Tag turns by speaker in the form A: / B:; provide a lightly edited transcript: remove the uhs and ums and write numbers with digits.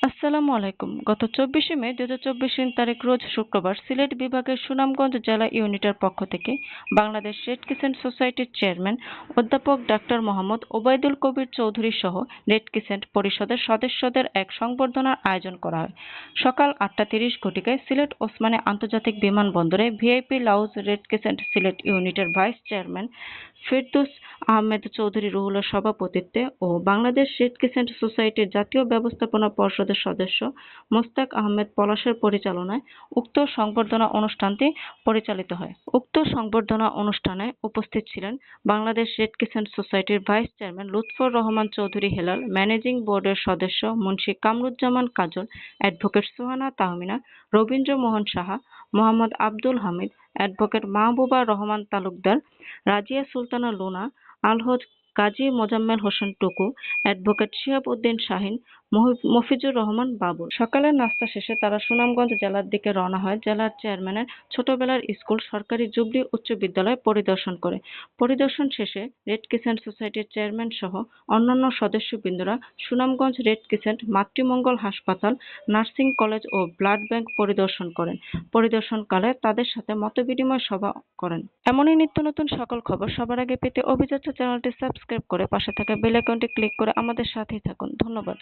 A: আসসালামু আলাইকুম। গত ২৪শে মে ২০২৪ তারিখ রোজ শুক্রবার সিলেট বিভাগের সুনামগঞ্জ জেলা ইউনিটের পক্ষ থেকে বাংলাদেশ রেড ক্রিসেন্ট সোসাইটির চেয়ারম্যান অধ্যাপক ডাক্তার মোহাম্মদ ওবায়দুল কবির চৌধুরী সহ রেড ক্রিসেন্ট পরিষদের সদস্যদের এক সংবর্ধনার আয়োজন করা হয়। সকাল ৮:৩০ ঘটিকায় সিলেট ওসমানী আন্তর্জাতিক বিমানবন্দরে VIP lounge red crescent Sylhet ইউনিটের ভাইস চেয়ারম্যান ফেরদৌস আহমেদ চৌধুরী রুহুলের সভাপতিত্বে ও বাংলাদেশ রেড ক্রিসেন্ট সোসাইটির জাতীয় ব্যবস্থাপনা পর্ষদের সদস্য মোস্তাক আহমেদ পলাশের পরিচালনায় উক্ত সংবর্ধনা অনুষ্ঠানটি পরিচালিত হয়। উক্ত সংবর্ধনা অনুষ্ঠানে উপস্থিত ছিলেন বাংলাদেশ রেড ক্রিসেন্ট সোসাইটির vice chairman Lutfar Rahman Chowdhury Helal, managing বোর্ডের সদস্য Munshi Kamruzzaman Kajal, advocate Suhana Tahmina, Rabindra Mohan Saha, Mohammad Abdul Hamid, advocate Mahbuba Rahman Talukdar, Razia Sultana Luna, Alhaj Kazi Mozammel Hossain Tuku, advocate Shihab Uddin Shaheen, Mafizur Rahman Babul. সকালের নাস্তা শেষে তারা সুনামগঞ্জ জেলার দিকে রওনা হয়। জেলার চেয়ারম্যানের ছোটবেলার স্কুল সরকারি জুবলি উচ্চ বিদ্যালয় পরিদর্শন করে। পরিদর্শন শেষে রেড ক্রিসেন্ট সোসাইটির চেয়ারম্যান সহ অন্যান্য সদস্যবৃন্দরা সুনামগঞ্জ রেড ক্রিসেন্ট মাতৃমঙ্গল হাসপাতাল, নার্সিং কলেজ ও ব্লাড ব্যাংক পরিদর্শন করেন। পরিদর্শনকালে তাদের সাথে মতবিনিময় সভা করেন। এমনই নিত্য নতুন সকল খবর সবার আগে পেতে অভিযাত্রা চ্যানেলটি সাবস্ক্রাইব করে পাশে থাকা বেল আইকনটি ক্লিক করে আমাদের সাথেই থাকুন। ধন্যবাদ।